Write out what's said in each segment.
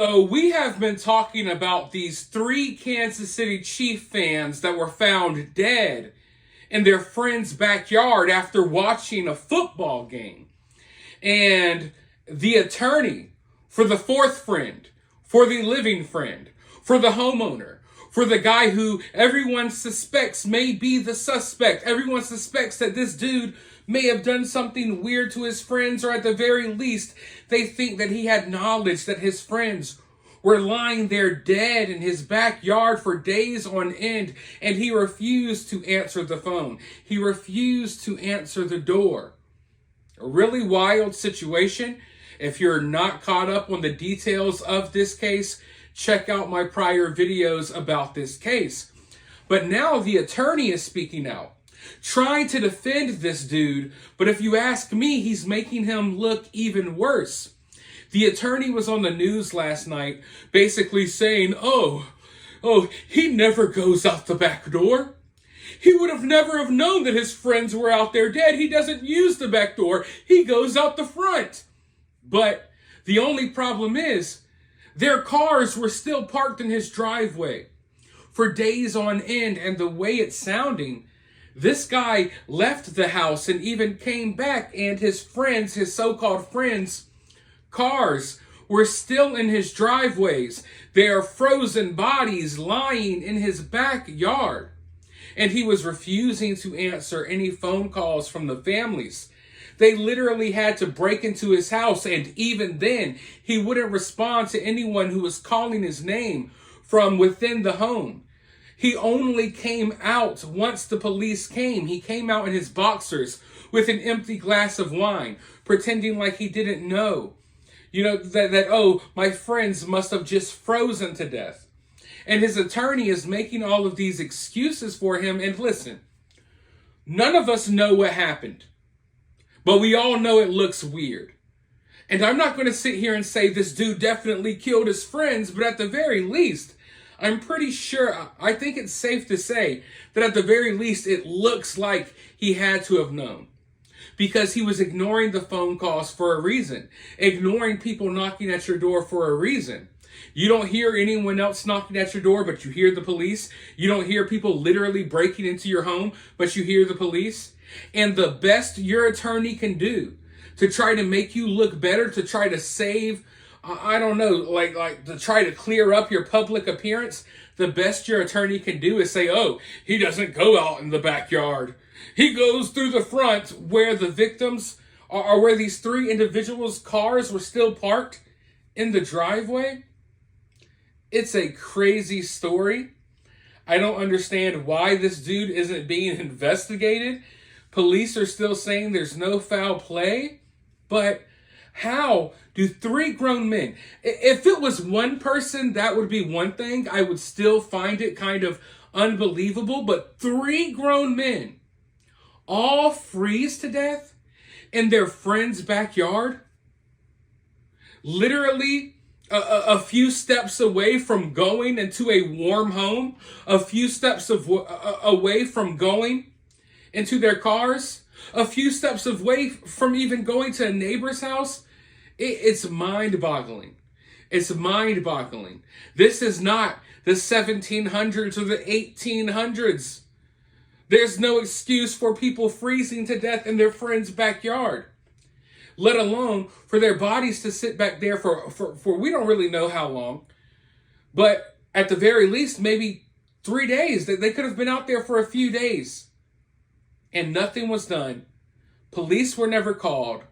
So we have been talking about these three Kansas City Chief fans that were found dead in their friend's backyard after watching a football game. And the attorney for the fourth friend, for the living friend, for the homeowner, for the guy who everyone suspects may be the suspect. Everyone suspects that this dude may have done something weird to his friends, or at the very least, they think that he had knowledge that his friends were lying there dead in his backyard for days on end, and he refused to answer the phone. He refused to answer the door. A really wild situation. If you're not caught up on the details of this case, check out my prior videos about this case. But now the attorney is speaking out, trying to defend this dude, but if you ask me, he's making him look even worse. The attorney was on the news last night basically saying, oh, he never goes out the back door. He would have never have known that his friends were out there dead. He doesn't use the back door. He goes out the front. But the only problem is their cars were still parked in his driveway for days on end. And the way it's sounding, this guy left the house and even came back, and his friends, his so-called friends, cars were still in his driveways. They are frozen bodies lying in his backyard. And he was refusing to answer any phone calls from the families. They literally had to break into his house, and even then, he wouldn't respond to anyone who was calling his name from within the home. He only came out once the police came. He came out in his boxers with an empty glass of wine, pretending like he didn't know. You know, that my friends must have just frozen to death. And his attorney is making all of these excuses for him. And listen, none of us know what happened, but we all know it looks weird. And I'm not going to sit here and say this dude definitely killed his friends, but at the very least, I'm pretty sure, I think it's safe to say that at the very least, it looks like he had to have known. Because he was ignoring the phone calls for a reason. Ignoring people knocking at your door for a reason. You don't hear anyone else knocking at your door, but you hear the police. You don't hear people literally breaking into your home, but you hear the police. And the best your attorney can do to try to make you look better, to try to save, like to try to clear up your public appearance, the best your attorney can do is say, oh, he doesn't go out in the backyard. He goes through the front where the victims are, where these three individuals' cars were still parked in the driveway. It's a crazy story. I don't understand why this dude isn't being investigated. Police are still saying there's no foul play. But how do three grown men, if it was one person, that would be one thing. I would still find it kind of unbelievable. But three grown men all freeze to death in their friend's backyard, literally a few steps away from going into a warm home, a few steps away from going into their cars, a few steps away from even going to a neighbor's house. It's mind-boggling. It's mind-boggling. This is not the 1700s or the 1800s. There's no excuse for people freezing to death in their friend's backyard, let alone for their bodies to sit back there for we don't really know how long, but at the very least, maybe 3 days. They could have been out there for a few days, and nothing was done. Police were never called.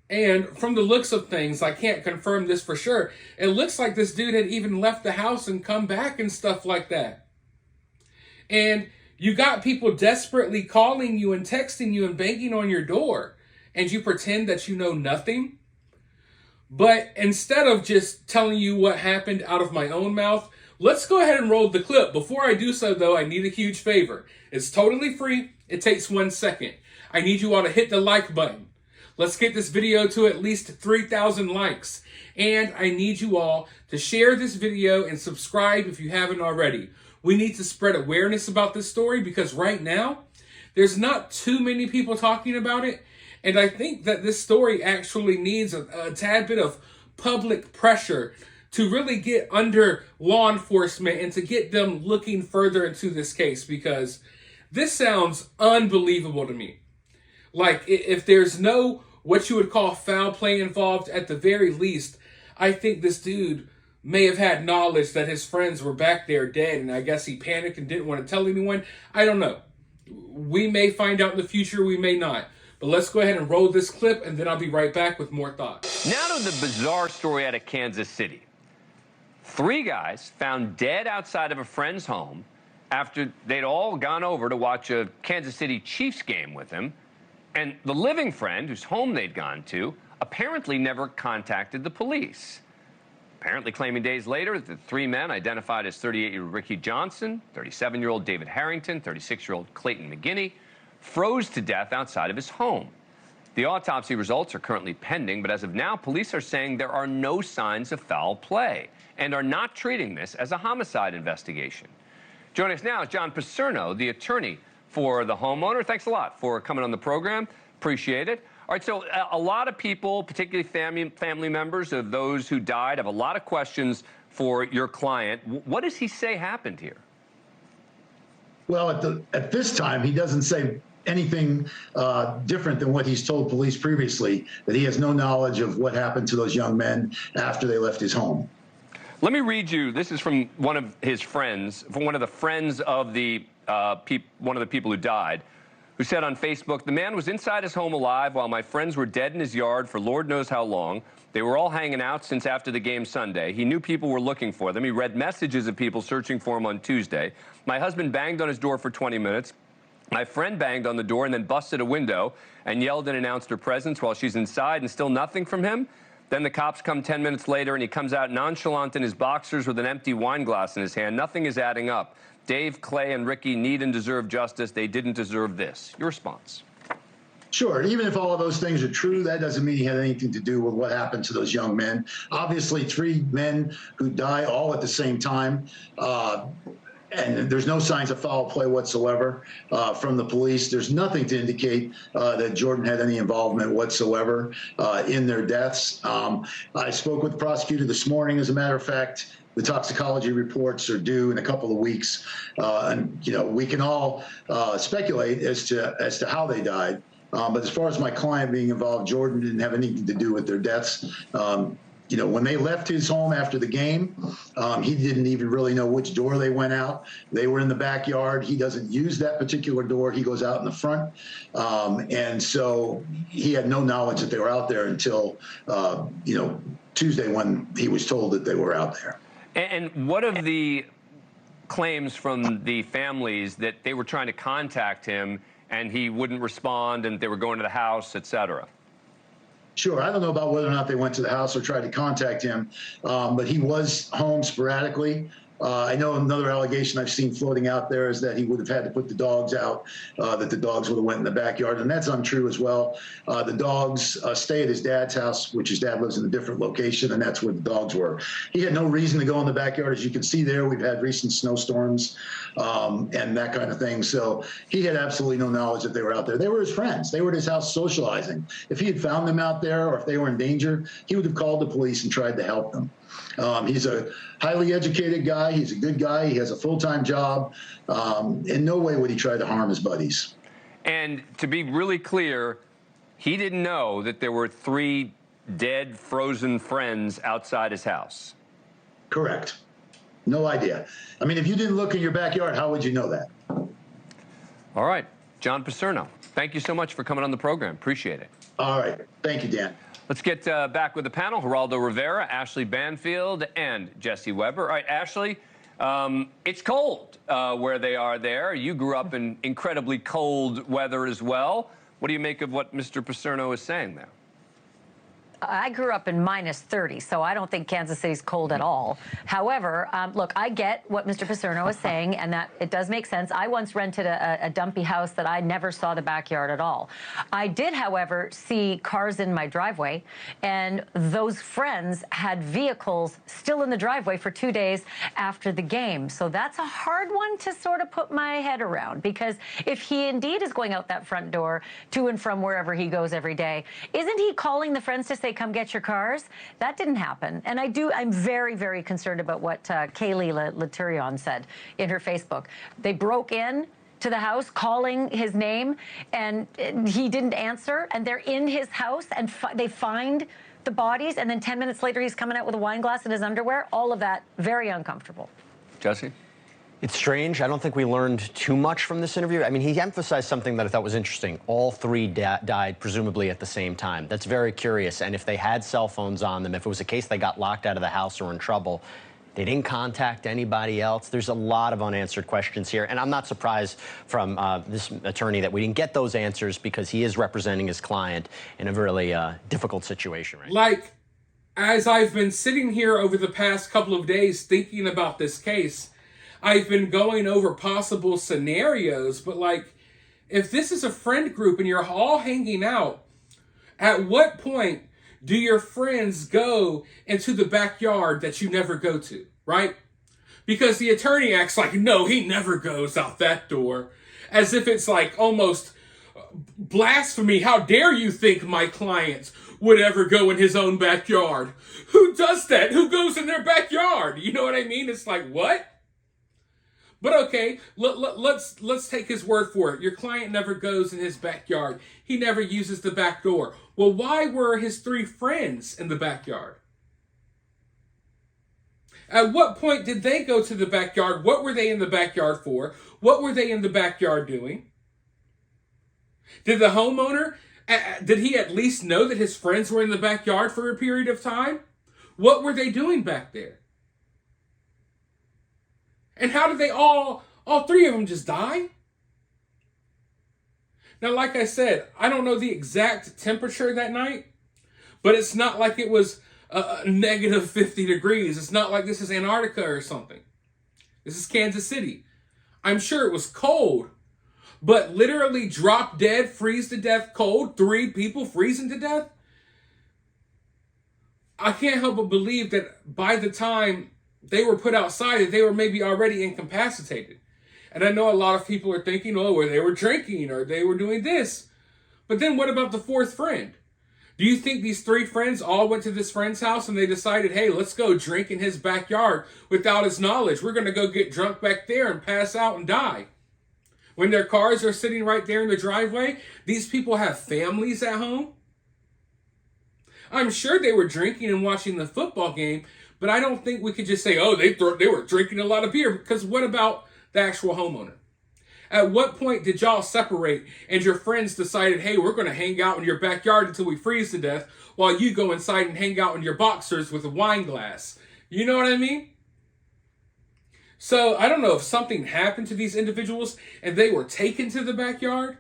And from the looks of things, I can't confirm this for sure, it looks like this dude had even left the house and come back and stuff like that. And you got people desperately calling you and texting you and banging on your door, and you pretend that you know nothing. But instead of just telling you what happened out of my own mouth, let's go ahead and roll the clip. Before I do so, though, I need a huge favor. It's totally free. It takes 1 second. I need you all to hit the like button. Let's get this video to at least 3,000 likes. And I need you all to share this video and subscribe if you haven't already. We need to spread awareness about this story because right now, there's not too many people talking about it. And I think that this story actually needs a tad bit of public pressure to really get under law enforcement and to get them looking further into this case, because this sounds unbelievable to me. Like, if there's no what you would call foul play involved, at the very least, I think this dude may have had knowledge that his friends were back there dead, and I guess he panicked and didn't want to tell anyone. I don't know. We may find out in the future, we may not. But let's go ahead and roll this clip, and then I'll be right back with more thoughts. Now to the bizarre story out of Kansas City. 3 guys found dead outside of a friend's home after they'd all gone over to watch a Kansas City Chiefs game with him. And the living friend, whose home they'd gone to, apparently never contacted the police. Apparently claiming days later that the 3 men, identified as 38-year-old Ricky Johnson, 37-year-old David Harrington, 36-year-old Clayton McGinney, froze to death outside of his home. The autopsy results are currently pending, but as of now, police are saying there are no signs of foul play and are not treating this as a homicide investigation. Joining us now is John Paserno, the attorney for the homeowner. Thanks a lot for coming on the program. Appreciate it. All right, so a lot of people, particularly family members of those who died, have a lot of questions for your client. What does he say happened here? Well, at this time, he doesn't say anything different than what he's told police previously, that he has no knowledge of what happened to those young men after they left his home. Let me read you. This is from one of his friends, from one of the friends of the one of the people who died, who said on Facebook, "The man was inside his home alive while my friends were dead in his yard for Lord knows how long. They were all hanging out since after the game Sunday. He knew people were looking for them. He read messages of people searching for him on Tuesday. My husband banged on his door for 20 minutes. My friend banged on the door and then busted a window and yelled and announced her presence while she's inside, and still nothing from him. Then the cops come 10 minutes later, and he comes out nonchalant in his boxers with an empty wine glass in his hand. Nothing is adding up. Dave, Clay, and Ricky need and deserve justice. They didn't deserve this." Your response? Sure. Even if all of those things are true, that doesn't mean he had anything to do with what happened to those young men. Obviously, 3 men who die all at the same time. And there's no signs of foul play whatsoever from the police. There's nothing to indicate that Jordan had any involvement whatsoever in their deaths. I spoke with the prosecutor this morning, as a matter of fact. The toxicology reports are due in a couple of weeks. And, you know, we can all speculate as to how they died. But as far as my client being involved, Jordan didn't have anything to do with their deaths. You know, when they left his home after the game, he didn't even really know which door they went out. They were in the backyard. He doesn't use that particular door. He goes out in the front. And so he had no knowledge that they were out there until, you know, Tuesday, when he was told that they were out there. And what of the claims from the families that they were trying to contact him and he wouldn't respond and they were going to the house, et cetera? Sure. I don't know about whether or not they went to the house or tried to contact him, but he was home sporadically. I know another allegation I've seen floating out there is that he would have had to put the dogs out, that the dogs would have went in the backyard, and that's untrue as well. The dogs stay at his dad's house, which his dad lives in a different location, and that's where the dogs were. He had no reason to go in the backyard. As you can see there, we've had recent snowstorms and that kind of thing. So he had absolutely no knowledge that they were out there. They were his friends. They were at his house socializing. If he had found them out there or if they were in danger, he would have called the police and tried to help them. He's a highly educated guy. He's a good guy. He has a full-time job. In no way would he try to harm his buddies. And to be really clear, he didn't know that there were 3 dead, frozen friends outside his house. Correct. No idea. I mean, if you didn't look in your backyard, how would you know that? All right. John Paserno, thank you so much for coming on the program. Appreciate it. All right. Thank you, Dan. Let's get back with the panel. Geraldo Rivera, Ashley Banfield, and Jesse Weber. All right, Ashley, it's cold where they are there. You grew up in incredibly cold weather as well. What do you make of what Mr. Paserno is saying there? I grew up in -30, so I don't think Kansas City's cold at all. However, look, I get what Mr. Paserno is saying, and that it does make sense. I once rented a dumpy house that I never saw the backyard at all. I did, however, see cars in my driveway, and those friends had vehicles still in the driveway for 2 days after the game. So that's a hard one to sort of put my head around, because if he indeed is going out that front door to and from wherever he goes every day, isn't he calling the friends to say, come get your cars? That didn't happen. And I'm very, very concerned about what Kaylee Laturion said in her Facebook. They broke in to the house calling his name, and he didn't answer, and they're in his house, and they find the bodies, and then 10 minutes later he's coming out with a wine glass in his underwear. All of that, very uncomfortable. Jesse? It's strange. I don't think we learned too much from this interview. I mean, he emphasized something that I thought was interesting. All three died presumably at the same time. That's very curious. And if they had cell phones on them, if it was a case they got locked out of the house or in trouble, they didn't contact anybody else. There's a lot of unanswered questions here. And I'm not surprised from this attorney that we didn't get those answers, because he is representing his client in a really difficult situation right now. Like, as I've been sitting here over the past couple of days thinking about this case, I've been going over possible scenarios, but like, if this is a friend group and you're all hanging out, at what point do your friends go into the backyard that you never go to, right? Because the attorney acts like, no, he never goes out that door, as if it's like almost blasphemy. How dare you think my client would ever go in his own backyard? Who does that? Who goes in their backyard? You know what I mean? It's like, what? But okay, let's take his word for it. Your client never goes in his backyard. He never uses the back door. Well, why were his three friends in the backyard? At what point did they go to the backyard? What were they in the backyard for? What were they in the backyard doing? Did the homeowner, did he at least know that his friends were in the backyard for a period of time? What were they doing back there? And how did they all three of them just die? Now, like I said, I don't know the exact temperature that night, but it's not like it was negative 50 degrees. It's not like this is Antarctica or something. This is Kansas City. I'm sure it was cold, but literally drop dead, freeze to death cold, 3 people freezing to death? I can't help but believe that by the time they were put outside, that they were maybe already incapacitated. And I know a lot of people are thinking, oh, well, they were drinking or they were doing this. But then what about the 4th friend? Do you think these 3 friends all went to this friend's house and they decided, hey, let's go drink in his backyard without his knowledge? We're going to go get drunk back there and pass out and die. When their cars are sitting right there in the driveway, these people have families at home. I'm sure they were drinking and watching the football game, but I don't think we could just say, oh, they were drinking a lot of beer, because what about the actual homeowner? At what point did y'all separate and your friends decided, hey, we're going to hang out in your backyard until we freeze to death while you go inside and hang out in your boxers with a wine glass? You know what I mean? So I don't know if something happened to these individuals and they were taken to the backyard,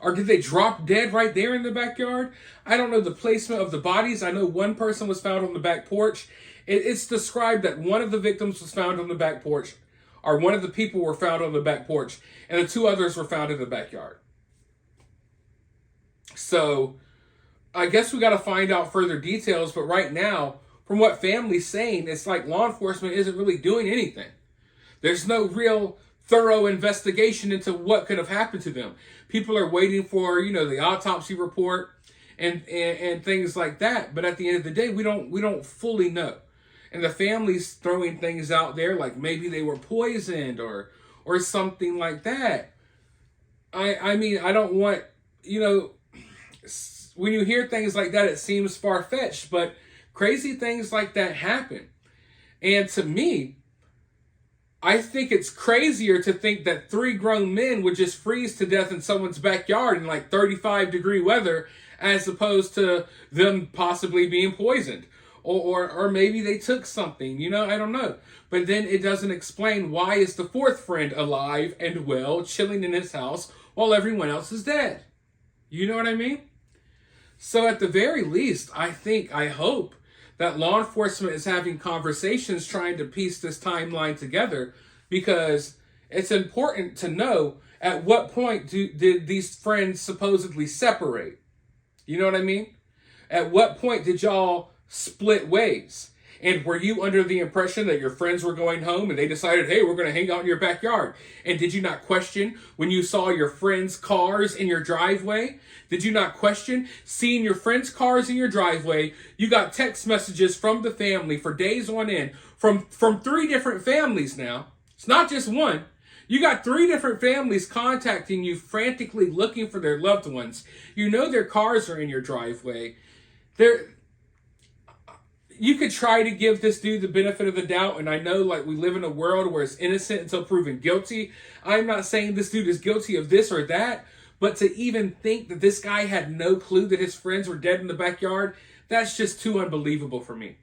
or did they drop dead right there in the backyard? I don't know the placement of the bodies. I know one person was found on the back porch. It's described that one of the victims was found on the back porch, or one of the people were found on the back porch, and the 2 others were found in the backyard. So I guess we got to find out further details, but right now, from what family's saying, it's like law enforcement isn't really doing anything. There's no real thorough investigation into what could have happened to them. People are waiting for, the autopsy report and things like that, but at the end of the day, we don't fully know. And the family's throwing things out there like maybe they were poisoned or something like that. I mean, I don't want, when you hear things like that, it seems far-fetched, but crazy things like that happen. And to me, I think it's crazier to think that 3 grown men would just freeze to death in someone's backyard in like 35-degree weather, as opposed to them possibly being poisoned. Or maybe they took something, I don't know. But then it doesn't explain why is the 4th friend alive and well, chilling in his house while everyone else is dead. You know what I mean? So at the very least, I hope that law enforcement is having conversations trying to piece this timeline together, because it's important to know at what point did these friends supposedly separate. You know what I mean? At what point did y'all split ways? And were you under the impression that your friends were going home and they decided, hey, we're going to hang out in your backyard? And did you not question when you saw your friends' cars in your driveway? Did you not question seeing your friends' cars in your driveway? You got text messages from the family for days on end from 3 different families now. It's not just one. You got 3 different families contacting you, frantically looking for their loved ones. You know their cars are in your driveway. You could try to give this dude the benefit of the doubt, and I know like we live in a world where it's innocent until proven guilty. I'm not saying this dude is guilty of this or that, but to even think that this guy had no clue that his friends were dead in the backyard, that's just too unbelievable for me.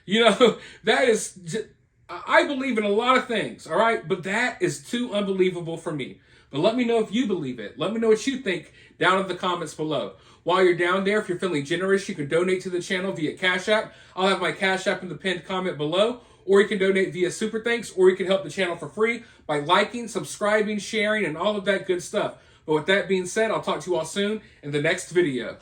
You know, that is just, I believe in a lot of things, all right? But that is too unbelievable for me. But let me know if you believe it. Let me know what you think down in the comments below. While you're down there, if you're feeling generous, you can donate to the channel via Cash App. I'll have my Cash App in the pinned comment below. Or you can donate via Super Thanks, or you can help the channel for free by liking, subscribing, sharing, and all of that good stuff. But with that being said, I'll talk to you all soon in the next video.